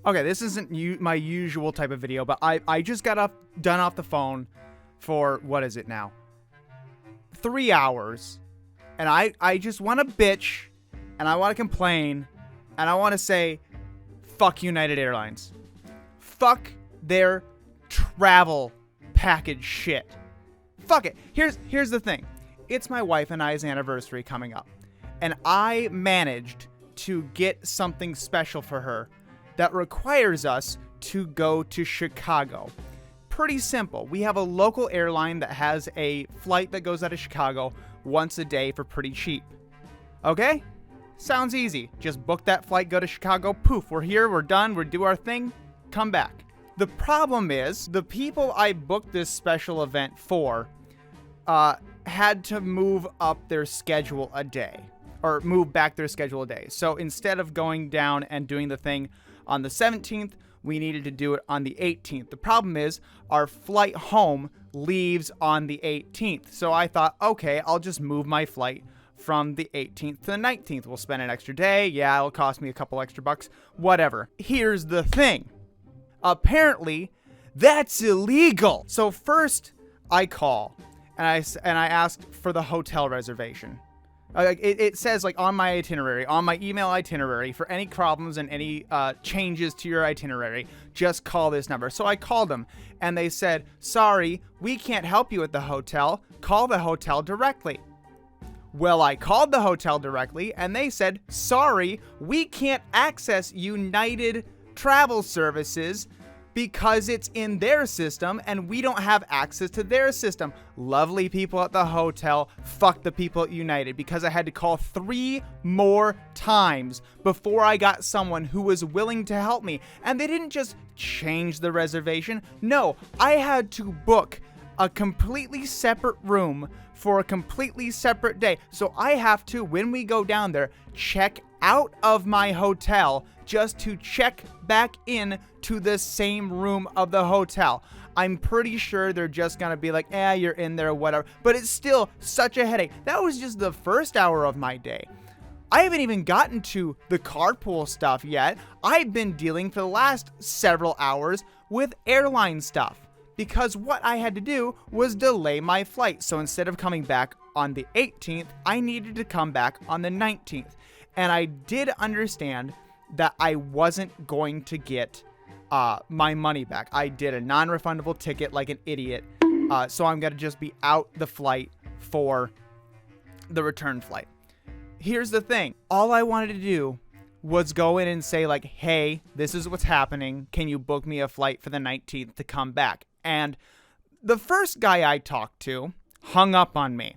Okay, this isn't my usual type of video, but I just got done off the phone for, what is it now? 3 hours. And I just want to bitch, and I want to complain, and I want to say, fuck United Airlines. Fuck their travel package shit. Fuck it. Here's the thing. It's my wife and I's anniversary coming up, and I managed to get something special for her that requires us to go to Chicago. Pretty simple. We have a local airline that has a flight that goes out of Chicago once a day for pretty cheap. Okay? Sounds easy. Just book that flight, go to Chicago, poof, we're here, we're done, we do our thing, come back. The problem is, the people I booked this special event for had to move up their schedule a day, or move back their schedule a day. So instead of going down and doing the thing on the 17th, we needed to do it on the 18th. The problem is, our flight home leaves on the 18th. So I thought, okay, I'll just move my flight from the 18th to the 19th. We'll spend an extra day. Yeah, it'll cost me a couple extra bucks. Whatever. Here's the thing. Apparently, that's illegal. So first, I call, and I asked for the hotel reservation. It says, like, on my itinerary, on my email itinerary, for any problems and any changes to your itinerary, just call this number. So I called them, and they said, sorry, we can't help you at the hotel. Call the hotel directly. Well, I called the hotel directly, and they said, sorry, we can't access United Travel Services because it's in their system and we don't have access to their system. Lovely people at the hotel, fuck the people at United, because I had to call 3 more times before I got someone who was willing to help me. And they didn't just change the reservation. No, I had to book a completely separate room for a completely separate day. So I have to, when we go down there, check out of my hotel just to check back in to the same room of the hotel. I'm pretty sure they're just gonna be like, you're in there, whatever. But it's still such a headache. That was just the first hour of my day. I haven't even gotten to the carpool stuff yet. I've been dealing for the last several hours with airline stuff, because what I had to do was delay my flight. So instead of coming back on the 18th, I needed to come back on the 19th. And I did understand that I wasn't going to get my money back. I did a non-refundable ticket like an idiot. So I'm going to just be out the flight for the return flight. Here's the thing. All I wanted to do was go in and say, like, hey, this is what's happening. Can you book me a flight for the 19th to come back? And the first guy I talked to hung up on me.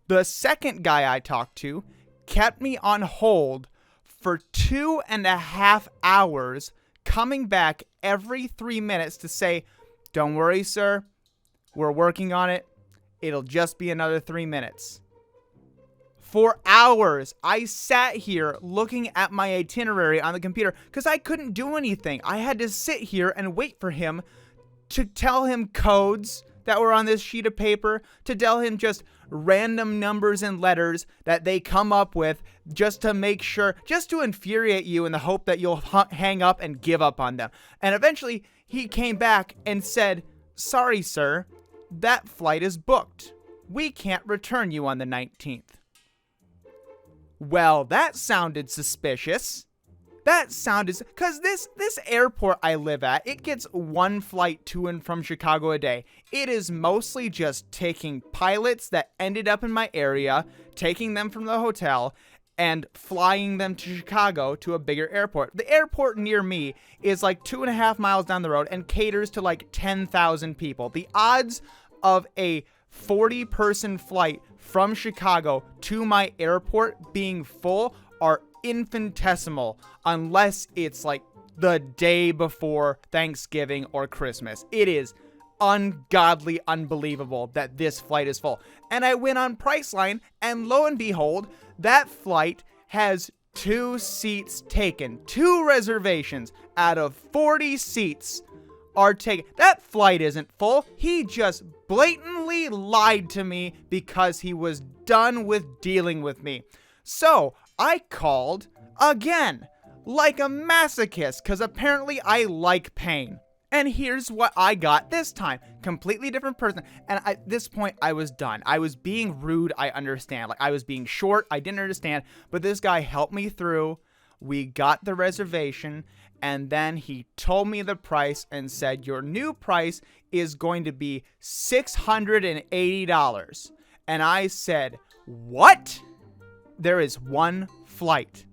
The second guy I talked to kept me on hold for 2.5 hours, coming back every 3 minutes to say, don't worry, sir, we're working on it. It'll just be another 3 minutes. For hours, I sat here looking at my itinerary on the computer because I couldn't do anything. I had to sit here and wait for him to tell him codes that were on this sheet of paper, to tell him just random numbers and letters that they come up with just to make sure, just to infuriate you in the hope that you'll hang up and give up on them. And eventually he came back and said, sorry, sir, that flight is booked. We can't return you on the 19th. Well, that sounded suspicious. That sounded, because this airport I live at, it gets one flight to and from Chicago a day. It is mostly just taking pilots that ended up in my area, taking them from the hotel, and flying them to Chicago to a bigger airport. The airport near me is like 2.5 miles down the road and caters to like 10,000 people. The odds of a 40-person flight from Chicago to my airport being full are infinitesimal, unless it's like the day before Thanksgiving or Christmas. It is ungodly unbelievable that this flight is full. And I went on Priceline, and lo and behold, that flight has 2 seats taken. 2 reservations out of 40 seats are taken. That flight isn't full. He just blatantly lied to me because he was done with dealing with me. So I called again. like a masochist because apparently I like pain. And here's what I got this time. Completely different person. And at this point, I was done. I was being rude, I understand. Like, I was being short, I didn't understand. But this guy helped me through. We got the reservation. And then he told me the price and said, your new price is going to be $680. And I said, what? There is one flight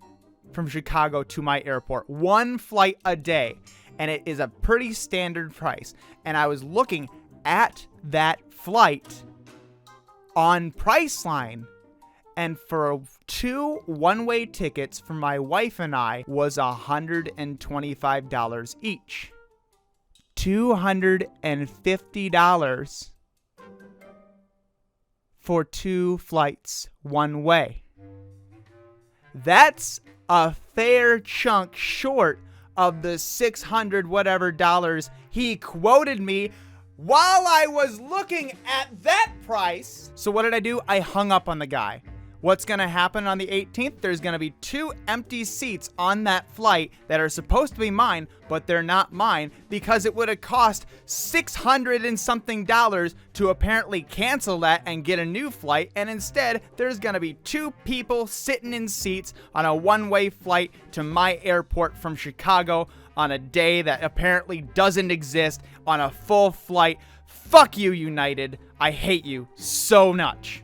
from Chicago to my airport. One flight a day. And it is a pretty standard price. And I was looking at that flight on Priceline. And for 2 one-way tickets for my wife and I was $125 each. $250 for 2 flights one way. That's a fair chunk short of the 600 whatever dollars he quoted me while I was looking at that price. So what did I do? I hung up on the guy. What's going to happen on the 18th? There's going to be 2 empty seats on that flight that are supposed to be mine, but they're not mine because it would have cost $600 and something to apparently cancel that and get a new flight. And instead, there's going to be 2 people sitting in seats on a one-way flight to my airport from Chicago on a day that apparently doesn't exist on a full flight. Fuck you, United. I hate you so much.